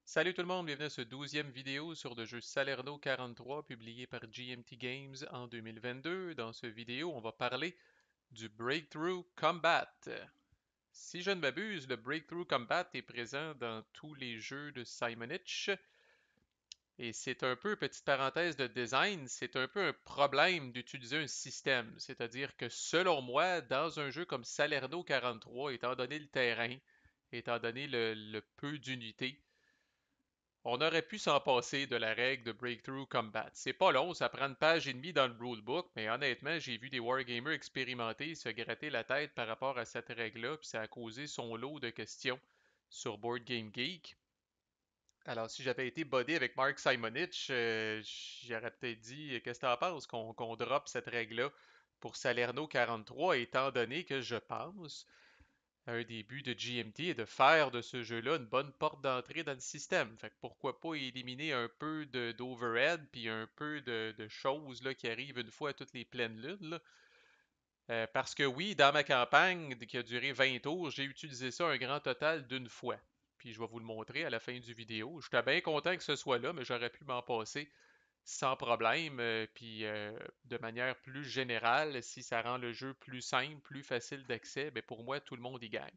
Salut tout le monde, bienvenue à ce 12e vidéo sur le jeu Salerno 43 publié par GMT Games en 2022. Dans ce vidéo, on va parler du Breakthrough Combat. Si je ne m'abuse, le Breakthrough Combat est présent dans tous les jeux de Simonitch et c'est un peu, petite parenthèse de design, c'est un peu un problème d'utiliser un système. C'est-à-dire que selon moi, dans un jeu comme Salerno 43, étant donné le terrain, étant donné le peu d'unités, on aurait pu s'en passer de la règle de Breakthrough Combat. C'est pas long, ça prend une page et demie dans le rulebook, mais honnêtement, j'ai vu des wargamers expérimenter se gratter la tête par rapport à cette règle-là, puis ça a causé son lot de questions sur Board Game Geek. Alors, si j'avais été bodé avec Mark Simonitch, j'aurais peut-être dit qu'est-ce que t'en penses qu'on drop cette règle-là pour Salerno 43, étant donné que je pense un début de GMT et de faire de ce jeu-là une bonne porte d'entrée dans le système. Fait que pourquoi pas éliminer un peu d'overhead puis un peu de choses là, qui arrivent une fois à toutes les pleines lunes, là. Parce que oui, dans ma campagne qui a duré 20 tours, j'ai utilisé ça un grand total d'une fois. Puis je vais vous le montrer à la fin du vidéo. J'étais bien content que ce soit là, mais j'aurais pu m'en passer sans problème. Puis de manière plus générale, si ça rend le jeu plus simple, plus facile d'accès, ben pour moi, tout le monde y gagne.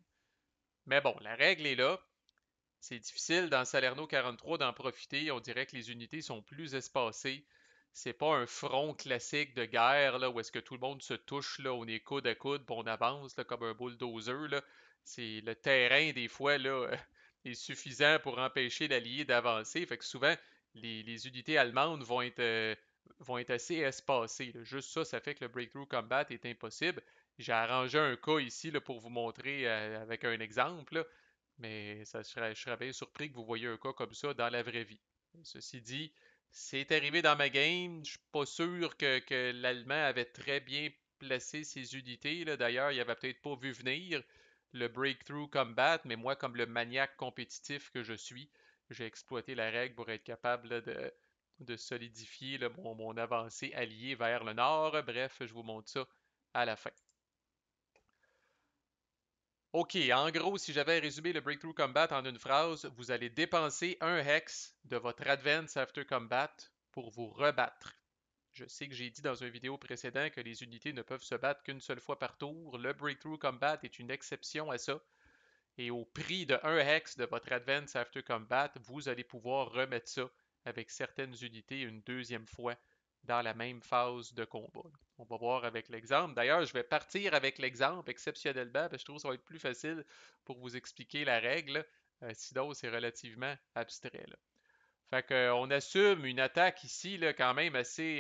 Mais bon, la règle est là. C'est difficile dans Salerno 43 d'en profiter. On dirait que les unités sont plus espacées. C'est pas un front classique de guerre là, où est-ce que tout le monde se touche, là, on est coude à coude, puis on avance là, comme un bulldozer. Là. C'est le terrain, des fois, là, est suffisant pour empêcher l'allié d'avancer. Fait que souvent, les unités allemandes vont être assez espacées, là. Juste ça, ça fait que le Breakthrough Combat est impossible. J'ai arrangé un cas ici là, pour vous montrer avec un exemple, là. Mais je serais bien surpris que vous voyez un cas comme ça dans la vraie vie. Ceci dit, c'est arrivé dans ma game. Je suis pas sûr que l'Allemand avait très bien placé ses unités, là. D'ailleurs, il avait peut-être pas vu venir le Breakthrough Combat, mais moi, comme le maniaque compétitif que je suis, j'ai exploité la règle pour être capable là, de solidifier là, mon avancée alliée vers le nord. Bref, je vous montre ça à la fin. OK, en gros, si j'avais résumé le Breakthrough Combat en une phrase, vous allez dépenser un hex de votre Advance After Combat pour vous rebattre. Je sais que j'ai dit dans une vidéo précédente que les unités ne peuvent se battre qu'une seule fois par tour. Le Breakthrough Combat est une exception à ça. Et au prix de un hex de votre Advance After Combat, vous allez pouvoir remettre ça avec certaines unités une deuxième fois dans la même phase de combat. On va voir avec l'exemple. D'ailleurs, je vais partir avec l'exemple exceptionnellement, parce que je trouve que ça va être plus facile pour vous expliquer la règle. Sinon, c'est relativement abstrait, là. Fait qu'on assume une attaque ici, là, quand même assez,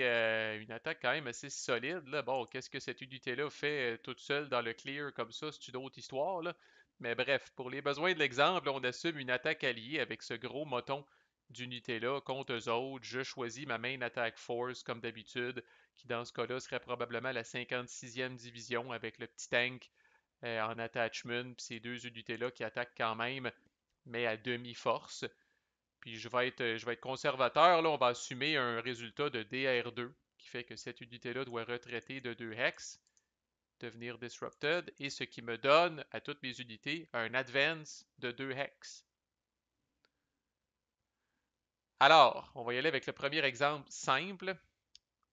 une attaque quand même assez solide, là. Bon, qu'est-ce que cette unité-là fait toute seule dans le clear comme ça, c'est une autre histoire, là. Mais bref, pour les besoins de l'exemple, on assume une attaque alliée avec ce gros moton d'unité-là contre eux autres. Je choisis ma main attack force comme d'habitude, qui dans ce cas-là serait probablement la 56e division avec le petit tank en attachment, puis ces deux unités-là qui attaquent quand même, mais à demi-force. Puis je vais être conservateur, là, on va assumer un résultat de DR2 qui fait que cette unité-là doit retraiter de 2 hex, devenir disrupted, et ce qui me donne à toutes mes unités un advance de 2 hex. Alors, on va y aller avec le premier exemple simple.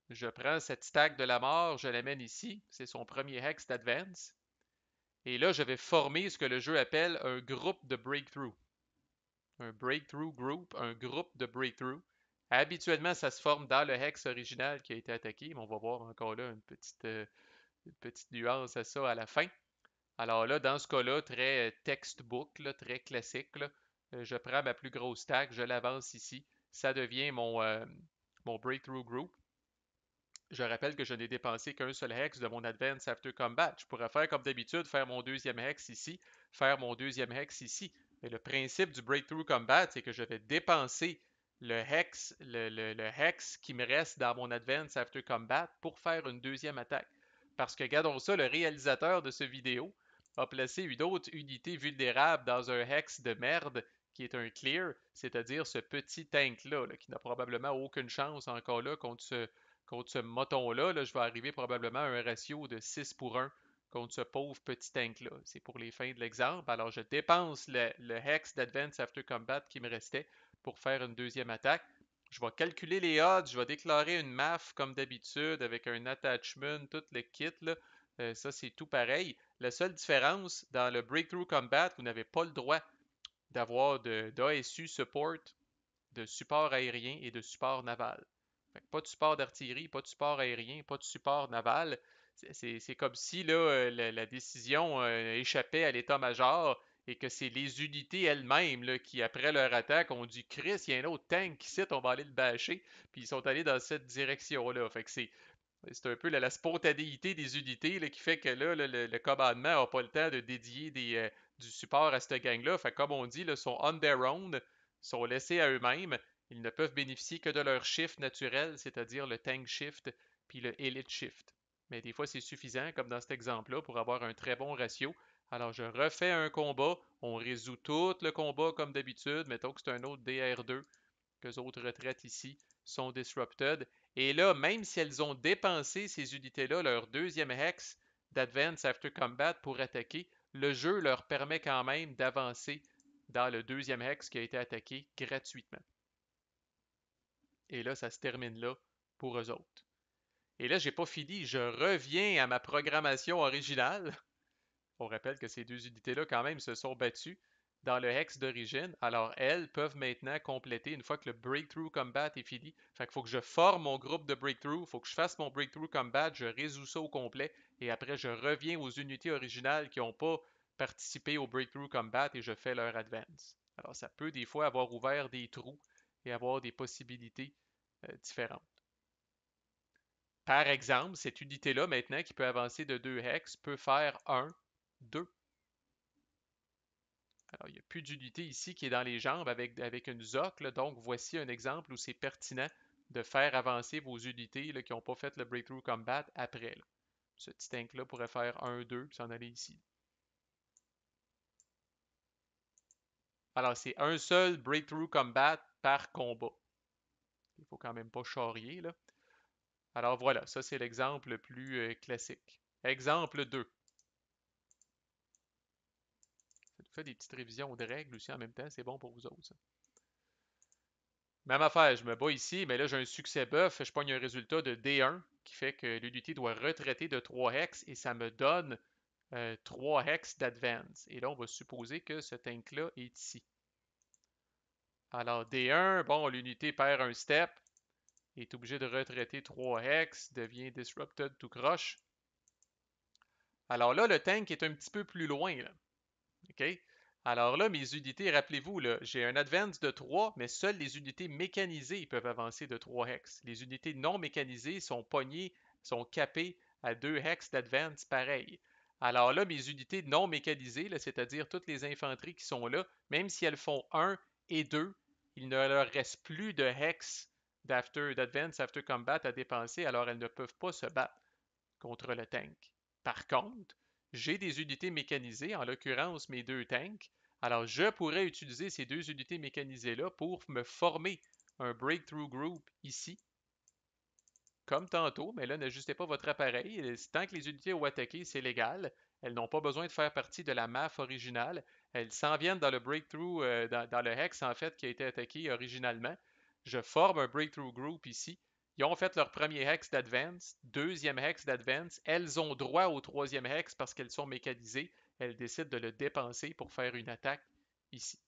Je prends cette stack de la mort, je l'amène ici, c'est son premier hex d'advance. Et là, je vais former ce que le jeu appelle un groupe de breakthrough. Un breakthrough group, un groupe de breakthrough. Habituellement, ça se forme dans le hex original qui a été attaqué, mais on va voir encore là une petite nuance à ça à la fin. Alors là, dans ce cas-là, très textbook, là, très classique, là, je prends ma plus grosse stack, je l'avance ici. Ça devient mon breakthrough group. Je rappelle que je n'ai dépensé qu'un seul hex de mon Advance After Combat. Je pourrais faire comme d'habitude, faire mon deuxième hex ici, faire mon deuxième hex ici. Mais le principe du Breakthrough Combat, c'est que je vais dépenser le hex qui me reste dans mon Advance After Combat pour faire une deuxième attaque. Parce que, regardons ça, le réalisateur de ce vidéo a placé une autre unité vulnérable dans un hex de merde qui est un clear, c'est-à-dire ce petit tank-là, là, qui n'a probablement aucune chance encore là contre ce moton-là. Là, je vais arriver probablement à un ratio de 6 pour 1 contre ce pauvre petit tank-là. C'est pour les fins de l'exemple. Alors, je dépense le Hex d'Advance After Combat qui me restait pour faire une deuxième attaque. Je vais calculer les odds, je vais déclarer une MAF comme d'habitude avec un attachment, tout le kit. Là. Ça, c'est tout pareil. La seule différence, dans le Breakthrough Combat, vous n'avez pas le droit d'avoir d'ASU support, de support aérien et de support naval. Fait que pas de support d'artillerie, pas de support aérien, pas de support naval. C'est comme si là, la décision échappait à l'état-major et que c'est les unités elles-mêmes là, qui, après leur attaque, ont dit Chris, il y a un autre tank qui cite, on va aller le bâcher. Puis ils sont allés dans cette direction-là. Fait que c'est un peu la spontanéité des unités là, qui fait que là, le commandement n'a pas le temps de dédier du support à cette gang-là. Fait que, comme on dit, là, sont on their own, sont laissés à eux-mêmes. Ils ne peuvent bénéficier que de leur shift naturel, c'est-à-dire le tank shift puis le elite shift. Mais des fois, c'est suffisant, comme dans cet exemple-là, pour avoir un très bon ratio. Alors, je refais un combat, on résout tout le combat comme d'habitude. Mettons que c'est un autre DR2, que autres retraites ici sont disrupted. Et là, même si elles ont dépensé ces unités-là, leur deuxième hex d'Advance After Combat pour attaquer, le jeu leur permet quand même d'avancer dans le deuxième hex qui a été attaqué gratuitement. Et là, ça se termine là pour eux autres. Et là, j'ai pas fini, je reviens à ma programmation originale. On rappelle que ces deux unités-là, quand même, se sont battues dans le hex d'origine. Alors, elles peuvent maintenant compléter une fois que le Breakthrough Combat est fini. Fait qu'il faut que je forme mon groupe de Breakthrough, il faut que je fasse mon Breakthrough Combat, je résous ça au complet, et après, je reviens aux unités originales qui n'ont pas participé au Breakthrough Combat et je fais leur advance. Alors, ça peut des fois avoir ouvert des trous et avoir des possibilités différentes. Par exemple, cette unité-là, maintenant, qui peut avancer de 2 hex, peut faire 1, 2. Alors, il n'y a plus d'unité ici qui est dans les jambes avec une ZOC. Là, donc, voici un exemple où c'est pertinent de faire avancer vos unités là, qui n'ont pas fait le Breakthrough Combat après. Là. Ce petit tank-là pourrait faire 1, 2 puis s'en aller ici. Alors, c'est un seul Breakthrough Combat par combat. Il ne faut quand même pas charrier. Là. Alors voilà, ça c'est l'exemple le plus classique. Exemple 2. Ça nous fait des petites révisions de règles aussi en même temps, c'est bon pour vous autres. Ça. Même affaire, je me bats ici, mais là j'ai un succès buff, je pogne un résultat de D1 qui fait que l'unité doit retraiter de 3 hex et ça me donne 3 hex d'advance. Et là, on va supposer que ce tank-là est ici. Alors D1, bon, l'unité perd un step, est obligé de retraiter 3 hex, devient disrupted tout croche. Alors là, le tank est un petit peu plus loin. Là. OK? Alors là, mes unités, rappelez-vous, j'ai un advance de 3, mais seules les unités mécanisées peuvent avancer de 3 hex. Les unités non mécanisées sont pognées, sont capées à 2 hex d'advance pareil. Alors là, mes unités non mécanisées, c'est-à-dire toutes les infanteries qui sont là, même si elles font 1 et 2, il ne leur reste plus de hex d'advance after combat à dépenser, alors elles ne peuvent pas se battre contre le tank. Par contre, j'ai des unités mécanisées, en l'occurrence mes deux tanks. Alors, je pourrais utiliser ces deux unités mécanisées-là pour me former un Breakthrough Group ici, comme tantôt, mais là, n'ajustez pas votre appareil. Tant que les unités ont attaqué, c'est légal. Elles n'ont pas besoin de faire partie de la MAF originale. Elles s'en viennent dans le Breakthrough, dans le Hex, en fait, qui a été attaqué originalement. Je forme un Breakthrough Group ici. Ils ont fait leur premier hex d'advance, deuxième hex d'advance. Elles ont droit au troisième hex parce qu'elles sont mécanisées. Elles décident de le dépenser pour faire une attaque ici.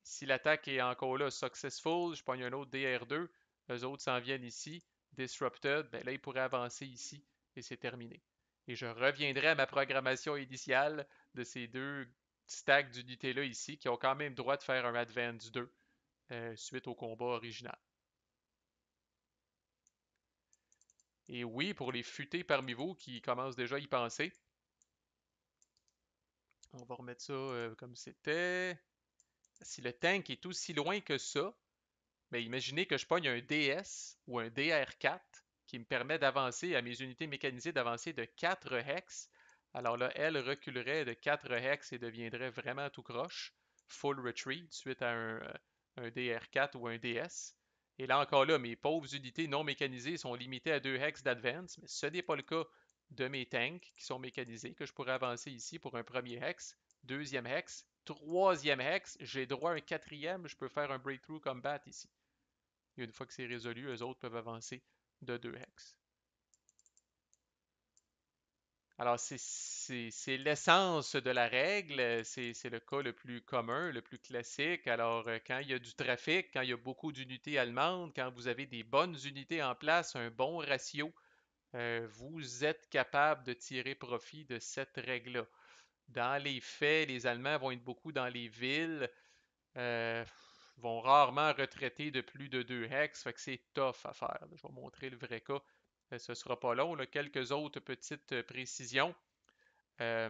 Si l'attaque est encore là successful, je pogne un autre DR2, eux autres s'en viennent ici, disrupted, ben là ils pourraient avancer ici et c'est terminé. Et je reviendrai à ma programmation initiale de ces deux stacks d'unités-là ici qui ont quand même droit de faire un Advance 2 suite au combat original. Et oui, pour les futés parmi vous qui commencent déjà à y penser, on va remettre ça comme c'était. Si le tank est aussi loin que ça, mais imaginez que je pogne un DS ou un DR4 qui me permet d'avancer à mes unités mécanisées d'avancer de 4 hex. Alors là, elle reculerait de 4 hex et deviendrait vraiment tout croche, full retreat suite à un DR4 ou un DS. Et là encore là, mes pauvres unités non mécanisées sont limitées à 2 hex d'advance, mais ce n'est pas le cas de mes tanks qui sont mécanisés, que je pourrais avancer ici pour un premier hex, deuxième hex, troisième hex, j'ai droit à un quatrième, je peux faire un breakthrough combat ici. Et une fois que c'est résolu, eux autres peuvent avancer de 2 hex. Alors, c'est l'essence de la règle, c'est le cas le plus commun, le plus classique. Alors, quand il y a du trafic, quand il y a beaucoup d'unités allemandes, quand vous avez des bonnes unités en place, un bon ratio, vous êtes capable de tirer profit de cette règle-là. Dans les faits, les Allemands vont être beaucoup dans les villes, euh, vont rarement retraiter de plus de 2 hex, fait que c'est tough à faire. Je vais montrer le vrai cas. Ce ne sera pas long. Là. Quelques autres petites précisions. Euh,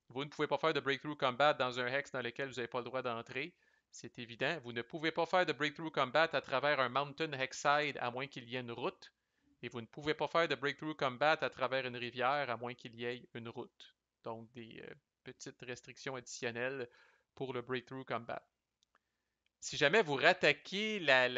vous ne pouvez pas faire de breakthrough combat dans un hex dans lequel vous n'avez pas le droit d'entrer. C'est évident. Vous ne pouvez pas faire de breakthrough combat à travers un mountain hexside à moins qu'il y ait une route. Et vous ne pouvez pas faire de breakthrough combat à travers une rivière à moins qu'il y ait une route. Donc des petites restrictions additionnelles pour le breakthrough combat. Si jamais vous rattaquez la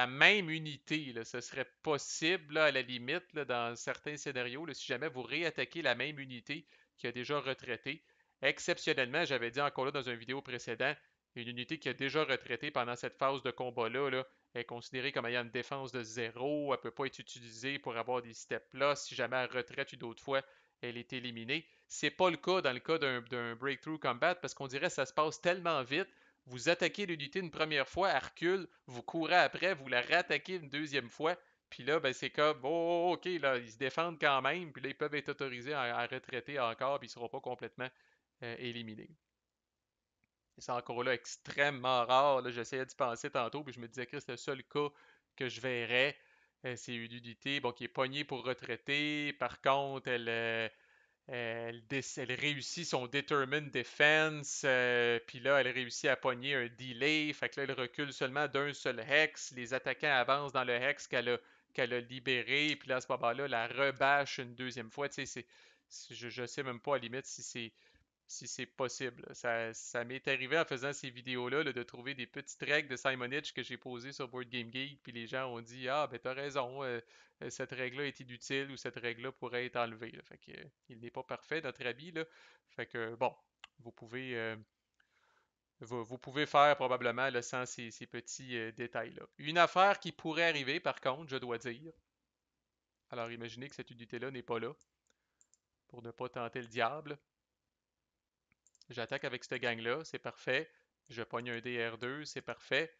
même unité, là, ce serait possible là, à la limite là, dans certains scénarios, là, si jamais vous réattaquez la même unité qui a déjà retraité. Exceptionnellement, j'avais dit encore là dans une vidéo précédente, une unité qui a déjà retraité pendant cette phase de combat-là là, est considérée comme ayant une défense de 0, elle ne peut pas être utilisée pour avoir des steps là. Si jamais elle retraite une autre fois, elle est éliminée. C'est pas le cas dans le cas d'un breakthrough combat parce qu'on dirait que ça se passe tellement vite. Vous attaquez l'unité une première fois, elle recule, vous courez après, vous la rattaquez une deuxième fois, puis là, ben, c'est comme, oh, ok, là, ils se défendent quand même, puis là, ils peuvent être autorisés à retraiter encore, puis ils ne seront pas complètement éliminés. C'est encore là extrêmement rare. J'essayais d'y penser tantôt, puis je me disais que c'est le seul cas que je verrais. C'est une unité bon, qui est pognée pour retraiter. Par contre, elle réussit son Determined Defense, puis là, elle réussit à pogner un delay, fait que là, elle recule seulement d'un seul hex. Les attaquants avancent dans le hex qu'elle a libéré, puis là, à ce moment-là, la rebâche une deuxième fois. Tu sais, je sais même pas à la limite si c'est possible. Ça m'est arrivé en faisant ces vidéos-là là, de trouver des petites règles de Simonitch que j'ai posées sur Board Game Geek, puis les gens ont dit ah, ben t'as raison, cette règle-là est inutile ou cette règle-là pourrait être enlevée. Là. Fait que, il n'est pas parfait, notre avis. Là. Fait que, bon, vous pouvez, euh, vous pouvez faire probablement là, sans ces petits détails-là. Une affaire qui pourrait arriver, par contre, je dois dire. Alors, imaginez que cette unité-là n'est pas là pour ne pas tenter le diable. J'attaque avec cette gang-là, c'est parfait. Je pogne un DR2, c'est parfait.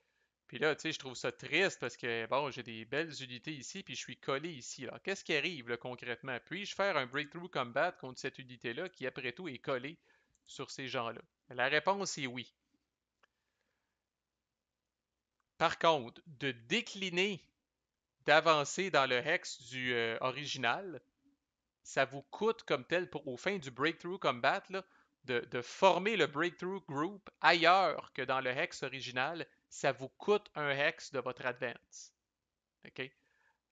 Puis là, tu sais, je trouve ça triste parce que, bon, j'ai des belles unités ici, puis je suis collé ici. Alors, qu'est-ce qui arrive là, concrètement? Puis-je faire un breakthrough combat contre cette unité-là qui, après tout, est collée sur ces gens-là? La réponse est oui. Par contre, de décliner, d'avancer dans le hex du original, ça vous coûte comme tel au fin du breakthrough combat là, de former le breakthrough group ailleurs que dans le hex original, ça vous coûte un hex de votre advance. OK?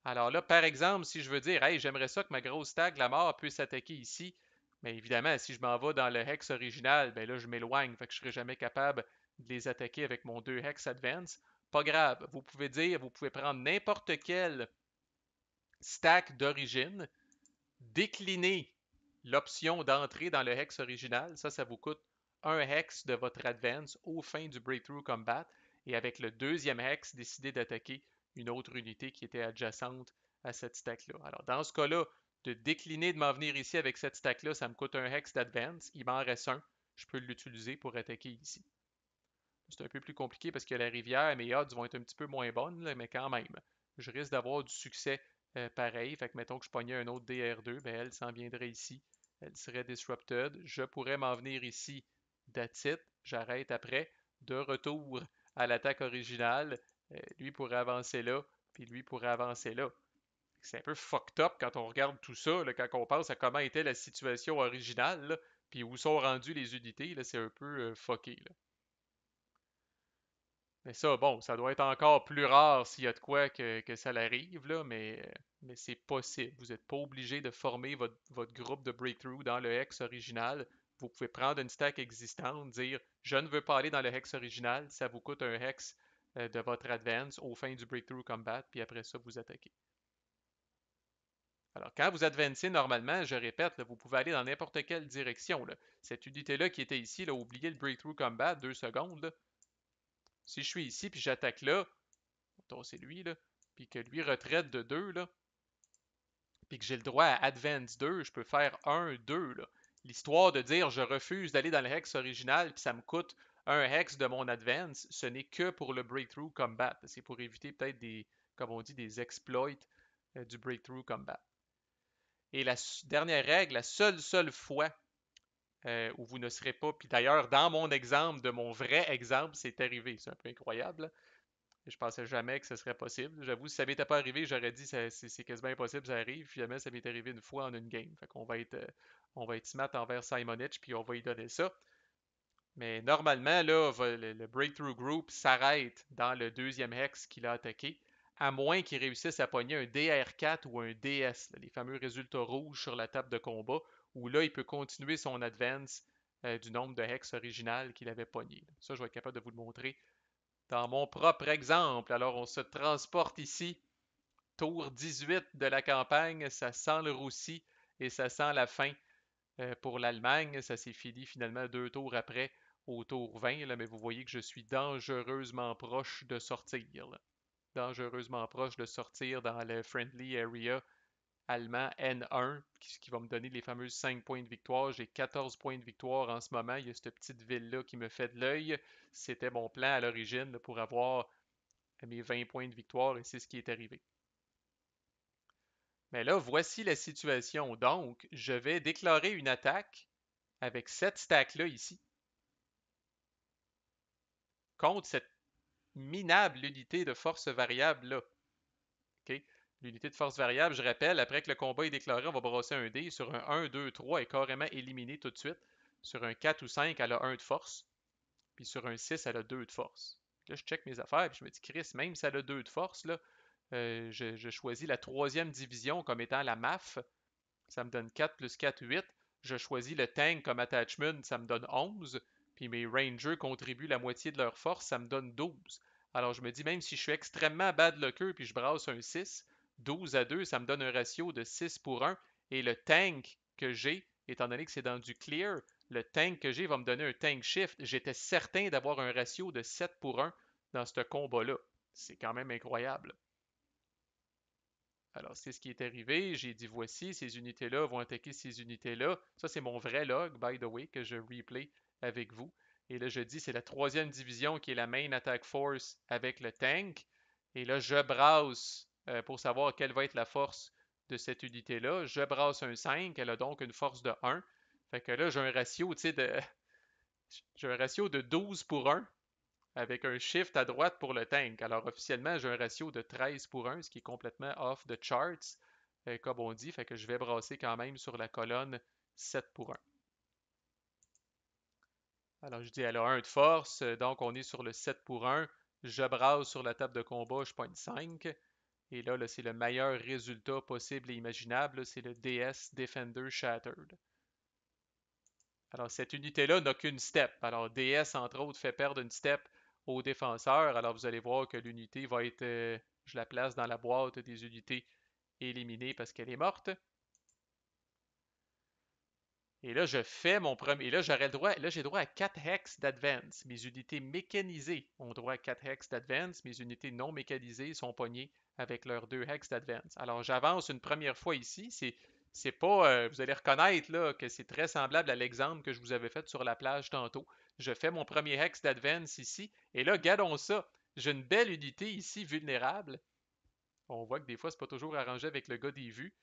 Alors là, par exemple, si je veux dire, hey, j'aimerais ça que ma grosse tag, la mort, puisse s'attaquer ici, mais évidemment, si je m'en vais dans le hex original, ben là, je m'éloigne, fait que je ne serai jamais capable de les attaquer avec mon 2 hex advance. Pas grave, vous pouvez dire, vous pouvez prendre n'importe quel stack d'origine, décliner l'option d'entrée dans le hex original. Ça vous coûte un hex de votre advance au fin du breakthrough combat. Et avec le deuxième hex, décider d'attaquer une autre unité qui était adjacente à cette stack-là. Alors, dans ce cas-là, de décliner de m'en venir ici avec cette stack-là, ça me coûte un hex d'advance. Il m'en reste un. Je peux l'utiliser pour attaquer ici. C'est un peu plus compliqué parce que la rivière, mes odds vont être un petit peu moins bonnes, là, mais quand même, je risque d'avoir du succès pareil. Fait que mettons que je pognais un autre DR2, ben elle s'en viendrait ici. Elle serait disrupted. Je pourrais m'en venir ici. That's it. J'arrête après. De retour à l'attaque originale. Lui pourrait avancer là, puis lui pourrait avancer là. C'est un peu fucked up quand on regarde tout ça, là, quand on pense à comment était la situation originale, là, puis où sont rendues les unités, c'est un peu fucké. Là. Mais ça, bon, ça doit être encore plus rare s'il y a de quoi que ça l'arrive, là, mais c'est possible. Vous n'êtes pas obligé de former votre groupe de breakthrough dans le hex original. Vous pouvez prendre une stack existante, dire je ne veux pas aller dans le hex original, ça vous coûte un hex de votre advance au fin du breakthrough combat, puis après ça, vous attaquez. Alors, quand vous advancez normalement, je répète, là, vous pouvez aller dans n'importe quelle direction. Là. Cette unité-là qui était ici, là, oubliez le Breakthrough Combat, 2 secondes. Là. Si je suis ici, puis j'attaque là, c'est lui, là, puis que lui retraite de 2, là, puis que j'ai le droit à Advance 2, je peux faire 1, 2, là. L'histoire de dire je refuse d'aller dans le hex original, puis ça me coûte un hex de mon Advance, ce n'est que pour le Breakthrough Combat. C'est pour éviter peut-être des, comme on dit, des exploits du Breakthrough Combat. Et la dernière règle, la seule fois où vous ne serez pas, puis d'ailleurs, dans mon exemple, de mon vrai exemple, c'est arrivé. C'est un peu incroyable. Là. Je pensais jamais que ce serait possible. J'avoue, si ça m'était pas arrivé, j'aurais dit c'est quasiment impossible, ça arrive. Finalement, ça m'est arrivé une fois en une game. Fait qu'on on va être smart envers Simonich, puis on va y donner ça. Mais normalement, là, le Breakthrough Group s'arrête dans le deuxième hex qu'il a attaqué, à moins qu'il réussisse à pogner un DR4 ou un DS, là, les fameux résultats rouges sur la table de combat, où là, il peut continuer son advance du nombre de hex original qu'il avait pogné. Ça, je vais être capable de vous le montrer dans mon propre exemple. Alors, on se transporte ici, tour 18 de la campagne, ça sent le roussi et ça sent la fin pour l'Allemagne. Ça s'est fini finalement 2 tours après, au tour 20, là, mais vous voyez que je suis dangereusement proche de sortir. Là. Dangereusement proche de sortir dans le friendly area allemand N1, qui va me donner les fameuses 5 points de victoire. J'ai 14 points de victoire en ce moment. Il y a cette petite ville-là qui me fait de l'œil. C'était mon plan à l'origine pour avoir mes 20 points de victoire et c'est ce qui est arrivé. Mais là, voici la situation. Donc, je vais déclarer une attaque avec cette stack-là ici contre cette minable unité de force variable-là. Okay? L'unité de force variable, je rappelle, après que le combat est déclaré, on va brasser un dé. Sur un 1, 2, 3, elle est carrément éliminée tout de suite. Sur un 4 ou 5, elle a 1 de force. Puis sur un 6, elle a 2 de force. Là, je check mes affaires, puis je me dis, Chris, même si elle a 2 de force, là, je choisis la troisième division comme étant la MAF. Ça me donne 4 plus 4, 8. Je choisis le tank comme attachment, ça me donne 11. Puis mes rangers contribuent la moitié de leur force, ça me donne 12. Alors je me dis, même si je suis extrêmement bad lucker puis je brasse un 6, 12 à 2, ça me donne un ratio de 6 pour 1. Et le tank que j'ai, étant donné que c'est dans du clear, le tank que j'ai va me donner un tank shift. J'étais certain d'avoir un ratio de 7 pour 1 dans ce combat-là. C'est quand même incroyable. Alors, c'est ce qui est arrivé. J'ai dit, voici, ces unités-là vont attaquer ces unités-là. Ça, c'est mon vrai log, by the way, que je replay avec vous. Et là, je dis, c'est la troisième division qui est la main attack force avec le tank. Et là, je brasse pour savoir quelle va être la force de cette unité-là. Je brasse un 5. Elle a donc une force de 1. Fait que là, j'ai un ratio, tu sais, j'ai un ratio de 12 pour 1 avec un shift à droite pour le tank. Alors officiellement, j'ai un ratio de 13 pour 1, ce qui est complètement off the charts, comme on dit, fait que je vais brasser quand même sur la colonne 7 pour 1. Alors je dis elle a 1 de force, donc on est sur le 7 pour 1. Je brasse sur la table de combat, je pogne 5. Et là, c'est le meilleur résultat possible et imaginable, c'est le DS Defender Shattered. Alors, cette unité-là n'a qu'une step. Alors, DS, entre autres, fait perdre une step au défenseur. Alors, vous allez voir que l'unité va être... je la place dans la boîte des unités éliminées parce qu'elle est morte. Et là, je fais mon premier... Et là, j'aurai le droit... Là, j'ai droit à 4 hex d'advance. Mes unités mécanisées ont droit à 4 hex d'advance. Mes unités non mécanisées sont pognées avec leurs 2 hex d'advance. Alors, j'avance une première fois ici. C'est pas, vous allez reconnaître là, que c'est très semblable à l'exemple que je vous avais fait sur la plage tantôt. Je fais mon premier hex d'advance ici, et là, regardons ça. J'ai une belle unité ici, vulnérable. On voit que des fois, c'est pas toujours arrangé avec le gars des vues.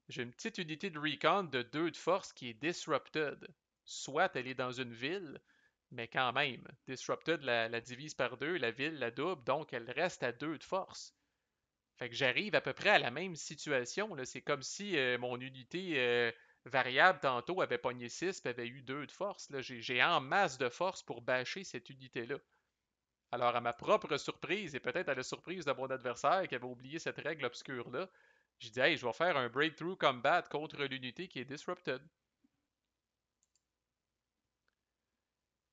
J'ai une petite unité de recon de 2 de force qui est disrupted. Soit elle est dans une ville, mais quand même, disrupted la divise par 2, la ville la double, donc elle reste à 2 de force. Fait que j'arrive à peu près à la même situation. Là. C'est comme si mon unité variable tantôt avait pogné 6 et avait eu 2 de force. Là. J'ai en masse de force pour bâcher cette unité-là. Alors, à ma propre surprise, et peut-être à la surprise de mon adversaire qui avait oublié cette règle obscure-là, je dis, hey, je vais faire un breakthrough combat contre l'unité qui est disrupted.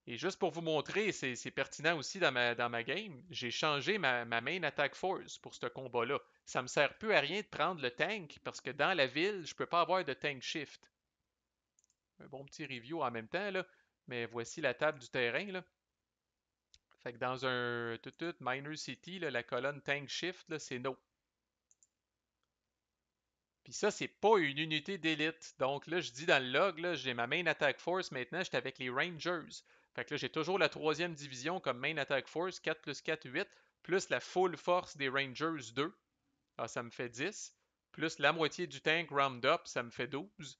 Et juste pour vous montrer, c'est pertinent aussi dans ma game, j'ai changé ma main attack force pour ce combat-là. Ça me sert plus à rien de prendre le tank parce que dans la ville, je peux pas avoir de tank shift. Un bon petit review en même temps, là. Mais voici la table du terrain, là. Fait que dans un Minor City, là, la colonne tank shift, c'est no. Puis ça, c'est pas une unité d'élite. Donc là, je dis dans le log, là, j'ai ma main attack force maintenant, j'étais avec les Rangers. Fait que là, j'ai toujours la troisième division comme main attack force, 4 plus 4, 8, plus la full force des Rangers 2. Ah, ça me fait 10. Plus la moitié du tank round-up, ça me fait 12.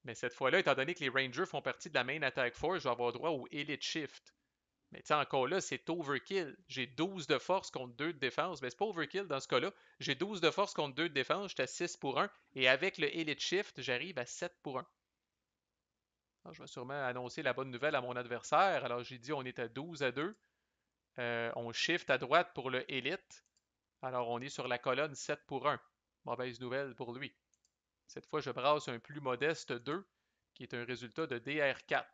Mais cette fois-là, étant donné que les Rangers font partie de la main attack force, je vais avoir droit au Elite Shift. Mais tu sais, encore là, c'est overkill. J'ai 12 de force contre 2 de défense. Mais c'est pas overkill dans ce cas-là. J'ai 12 de force contre 2 de défense, j'étais à 6 pour 1. Et avec le Elite Shift, j'arrive à 7 pour 1. Alors, je vais sûrement annoncer la bonne nouvelle à mon adversaire. Alors, j'ai dit on est à 12 à 2. On shift à droite pour le Elite. Alors, on est sur la colonne 7 pour 1. Mauvaise nouvelle pour lui. Cette fois, je brasse un plus modeste 2, qui est un résultat de DR4.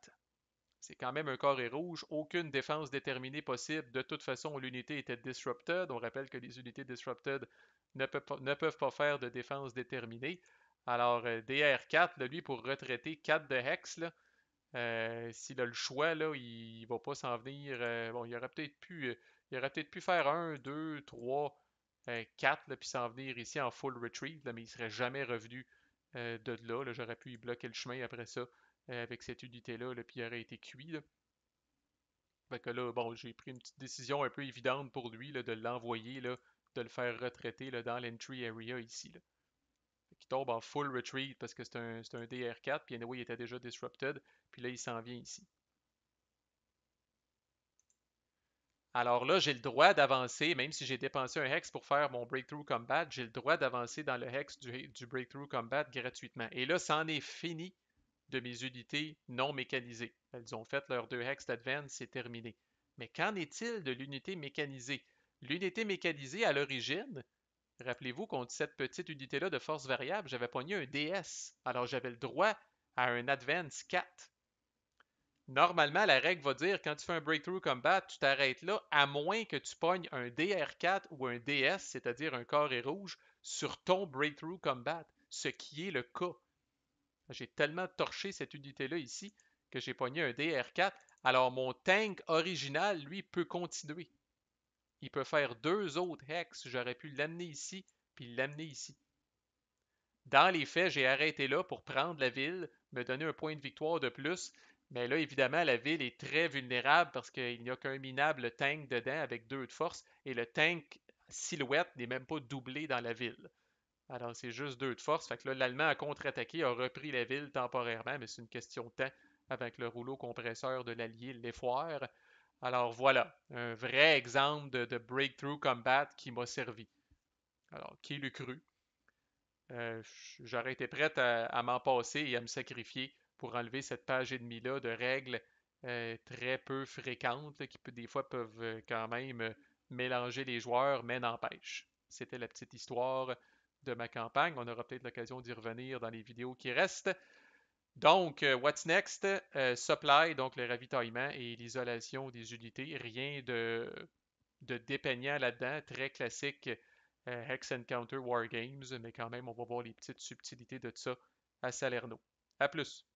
C'est quand même un carré rouge, aucune défense déterminée possible. De toute façon, l'unité était disrupted. On rappelle que les unités disrupted ne peuvent pas faire de défense déterminée. Alors, DR4, là, lui, pour retraiter 4 de Hex, là, s'il a le choix, là, il ne va pas s'en venir. Bon, il aurait peut-être pu faire 1, 2, 3, 4, là, puis s'en venir ici en full retreat, là, mais il ne serait jamais revenu de là. Là. J'aurais pu y bloquer le chemin après ça avec cette unité-là, là, puis il aurait été cuit. Là. Fait que là, bon, j'ai pris une petite décision un peu évidente pour lui là, de l'envoyer, là, de le faire retraiter là, dans l'entry area ici. Là. Fait qu'il tombe en full retreat parce que c'est un DR4, puis anyway, il était déjà disrupted, puis là, il s'en vient ici. Alors là, j'ai le droit d'avancer, même si j'ai dépensé un hex pour faire mon Breakthrough Combat, j'ai le droit d'avancer dans le hex du Breakthrough Combat gratuitement. Et là, c'en est fini de mes unités non mécanisées. Elles ont fait leurs 2 hex d'advance, c'est terminé. Mais qu'en est-il de l'unité mécanisée? L'unité mécanisée, à l'origine, rappelez-vous contre cette petite unité-là de force variable, j'avais pogné un DS. Alors j'avais le droit à un Advance 4. Normalement, la règle va dire quand tu fais un Breakthrough Combat, tu t'arrêtes là, à moins que tu pognes un DR4 ou un DS, c'est-à-dire un carré rouge, sur ton Breakthrough Combat, ce qui est le cas. J'ai tellement torché cette unité-là ici que j'ai pogné un DR4. Alors mon tank original, lui, peut continuer. Il peut faire 2 autres hex. J'aurais pu l'amener ici, puis l'amener ici. Dans les faits, j'ai arrêté là pour prendre la ville, me donner un point de victoire de plus. Mais là, évidemment, la ville est très vulnérable parce qu'il n'y a qu'un minable tank dedans avec 2 de force. Et le tank silhouette n'est même pas doublé dans la ville. Alors, c'est juste 2 de force. Fait que là, l'Allemand a contre-attaqué, a repris la ville temporairement, mais c'est une question de temps avec le rouleau compresseur de l'Allié l'effoire. Alors voilà, un vrai exemple de breakthrough combat qui m'a servi. Alors, qui l'eût cru? Euh, J'aurais été prête à m'en passer et à me sacrifier pour enlever cette page et demie-là de règles très peu fréquentes là, qui des fois peuvent quand même mélanger les joueurs, mais n'empêche. C'était la petite histoire de ma campagne. On aura peut-être l'occasion d'y revenir dans les vidéos qui restent. Donc, what's next? Supply, donc le ravitaillement et l'isolation des unités. Rien de dépeignant là-dedans. Très classique Hex Encounter Wargames, mais quand même, on va voir les petites subtilités de ça à Salerno. À plus!